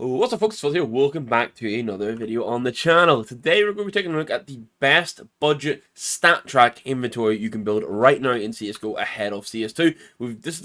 What's up folks, it's Phil here, welcome back to another video on the channel. Today we're going to be taking a look at the best budget StatTrak inventory you can build right now in CSGO ahead of CS2. This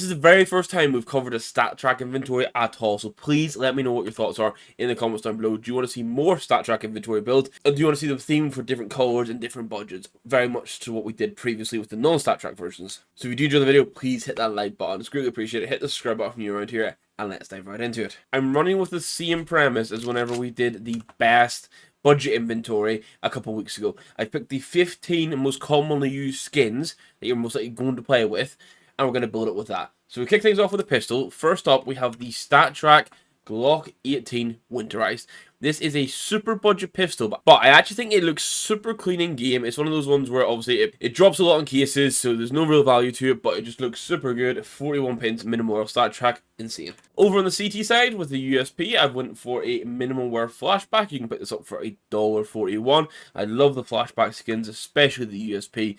is the very first time we've covered a StatTrak inventory at all, so please let me know what your thoughts are in the comments down below. Do you want to see more StatTrak inventory builds, or do you want to see them themed for different colors and different budgets? Very much to what we did previously with the non-StatTrak versions. So if you do enjoy the video, please hit that like button, it's greatly appreciated. Hit the subscribe button if you're around here, and let's dive right into it. I'm running with the same premise as whenever we did the best budget inventory a couple weeks ago. I picked the 15 most commonly used skins that you're most likely going to play with, and we're going to build it with that. So we kick things off with a pistol. First up, we have the StatTrak Glock 18 Winterized. This is a super budget pistol, but I actually think it looks super clean in game. It's one of those ones where obviously it drops a lot in cases, so there's no real value to it, but it just looks super good. 41 pins, minimal wear StatTrak, insane. Over on the CT side with the USP, I've went for a minimal wear flashback. You can pick this up for $1.41. I love the flashback skins, especially the USP.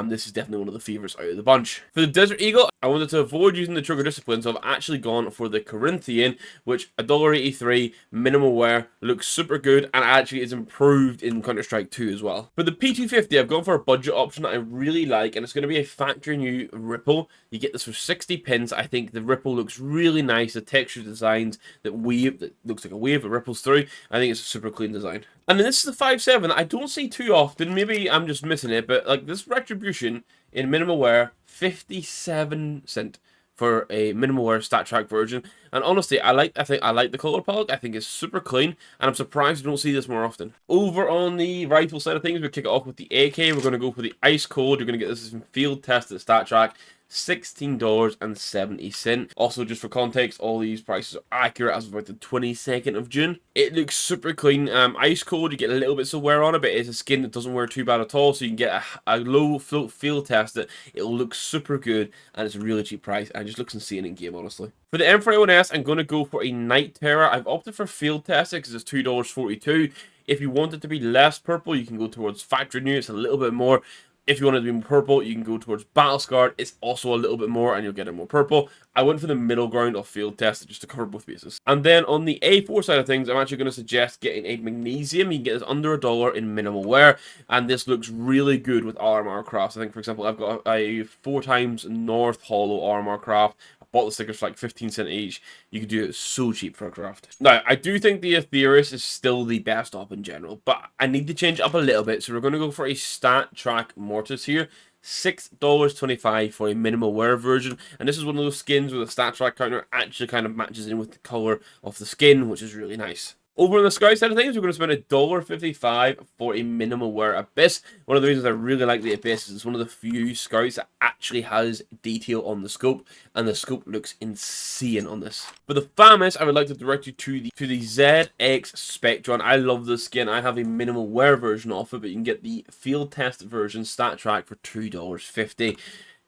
This is definitely one of the favorites out of the bunch. For the Desert Eagle, I wanted to avoid using the trigger discipline, so I've actually gone for the Corinthian, which $1.83, minimal wear, looks super good, and actually is improved in Counter-Strike 2 as well. For the P250, I've gone for a budget option that I really like, and it's going to be a factory new Ripple. You get this for 60 pins. I think the Ripple looks really nice. The texture designs that looks like a wave that ripples through. I think it's a super clean design. And then this is the 5.7. I don't see too often. Maybe I'm just missing it, but like this Retribution in minimal wear, 57 cent for a minimal wear StatTrak version. And honestly, I think I like the color palette. I think it's super clean, and I'm surprised you don't see this more often. Over on the rifle side of things, we kick it off with the AK. We're going to go for the Ice Cold. You're going to get this in field tested StatTrak. $16.70. Also, just for context, all these prices are accurate as of about the 22nd of June. It looks super clean. Ice Cold, you get a little bit of wear on it, but it's a skin that doesn't wear too bad at all, so you can get a low float field test it. It'll look super good, and it's a really cheap price, and it just looks insane in game, honestly. For the M41S, I'm going to go for a Night Terror. I've opted for field test it because it's $2.42. If you want it to be less purple, you can go towards Factory New. It's a little bit more. If you want it to be more purple, you can go towards Battle Scarred. It's also a little bit more, and you'll get it more purple. I went for the middle ground of field test just to cover both bases. And then on the A4 side of things, I'm actually going to suggest getting a Magnesium. You can get this under $1 in minimal wear, and this looks really good with RMR crafts. I think, for example, I've got a 4x North Hollow RMR craft. Bought the stickers for like 15 cents each. You could do it so cheap for a craft. Now, I do think the Aetheris is still the best op in general, but I need to change it up a little bit, so we're going to go for a StatTrak Mortis here. $6.25 for a minimal wear version, and this is one of those skins where the StatTrak counter actually kind of matches in with the color of the skin, which is really nice. Over on the Scout side of things, we're going to spend $1.55 for a minimal wear Abyss. One of the reasons I really like the Abyss is it's one of the few Scouts that actually has detail on the scope, and the scope looks insane on this. For the FAMAS, I would like to direct you to the ZX Spectron. I love this skin. I have a minimal wear version of it, but you can get the field test version StatTrak for $2.50.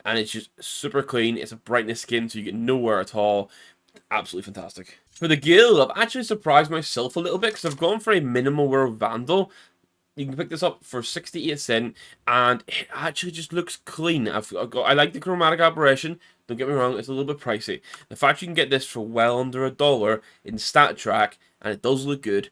And it's just super clean. It's a brightness skin, so you get no wear at all. Absolutely fantastic. For the Gil, I've actually surprised myself a little bit because I've gone for a minimal wear Vandal. You can pick this up for 68 cents, and it actually just looks clean. I like the chromatic aberration. Don't get me wrong, it's a little bit pricey. The fact you can get this for well under $1 in StatTrak, and it does look good,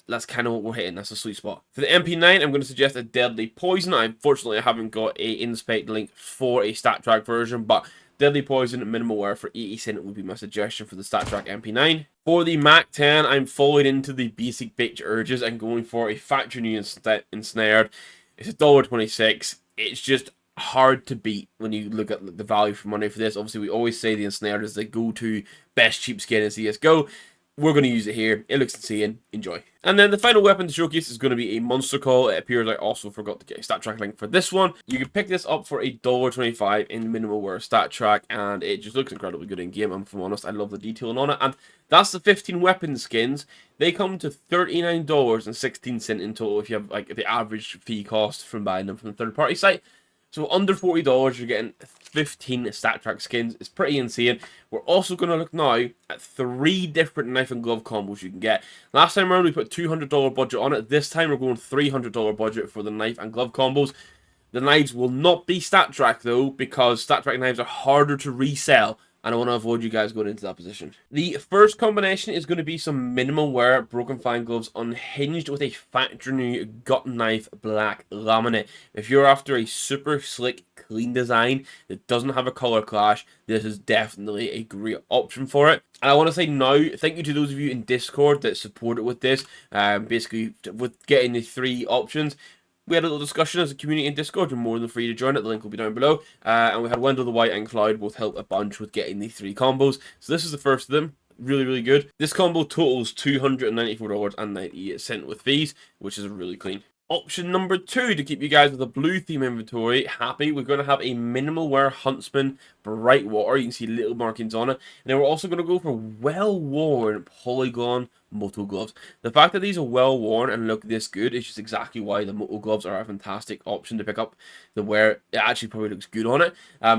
that's kind of what we're hitting. That's a sweet spot. For the MP9, I'm going to suggest a Deadly Poison. Unfortunately, I haven't got a inspect link for a StatTrak version, but Deadly Poison minimal wear for 80 cents would be my suggestion for the StatTrak MP9. For the Mac 10, I'm falling into the basic bitch urges and going for a factory new ensnared. It's $1.26. It's just hard to beat when you look at the value for money for this. Obviously, we always say the ensnared is the go-to best cheap skin in CSGO. We're going to use it here. It looks insane. Enjoy. And then the final weapon to showcase is going to be a Monster Call. It appears I also forgot to get a StatTrak link for this one. You can pick this up for $1.25 in minimal wear StatTrak, and it just looks incredibly good in game. And if I'm honest, I love the detailing on it. And that's the 15 weapon skins. They come to $39.16 in total if you have like the average fee cost from buying them from the third party site. So under $40, you're getting 15 StatTrak skins. It's pretty insane. We're also going to look now at 3 different knife and glove combos you can get. Last time around, we put $200 budget on it. This time, we're going $300 budget for the knife and glove combos. The knives will not be StatTrak, though, because StatTrak knives are harder to resell and I want to avoid you guys going into that position. The first combination is going to be some minimal wear broken fine gloves unhinged with a factory new gut knife black laminate. If you're after a super slick, clean design that doesn't have a color clash, this is definitely a great option for it. And I want to say now, thank you to those of you in Discord that supported with this. Basically, with getting the 3 options, we had a little discussion as a community in Discord. You're more than free to join it. The link will be down below. And we had Wendell the White and Cloud both help a bunch with getting the 3 combos. So this is the first of them. Really, really good. This combo totals $294.98 with fees, which is really clean. Option number 2 to keep you guys with a blue theme inventory happy. We're going to have a minimal wear Huntsman bright water. You can see little markings on it. And then we're also going to go for well-worn polygon moto gloves. The fact that these are well worn and look this good is just exactly why the moto gloves are a fantastic option to pick up. The wear, it actually probably looks good on it.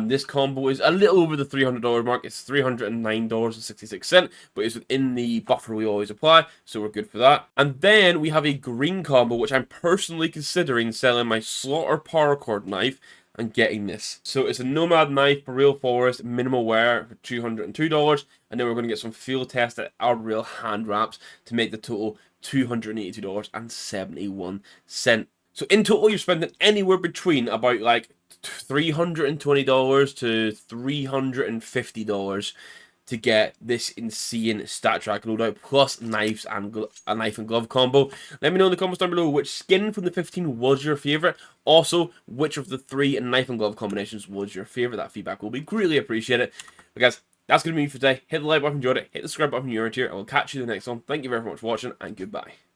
This combo is a little over the $300 mark. It's $309.66, but it's within the buffer we always apply, so we're good for that. And then we have a green combo, which I'm personally considering selling my Slaughter paracord knife and getting this. So it's a Nomad knife for real forest, minimal wear for $202, and then we're going to get some field tested real hand wraps to make the total $282.71. So in total, you're spending anywhere between about like $320 to $350 to get this insane StatTrak loadout plus knives and a knife and glove combo. Let me know in the comments down below which skin from the 15 was your favorite. Also, which of the 3 knife and glove combinations was your favorite. That feedback will be greatly appreciated. But guys, that's going to be it for today. Hit the like button if you enjoyed it. Hit the subscribe button if you're new here. I will catch you in the next one. Thank you very much for watching, and goodbye.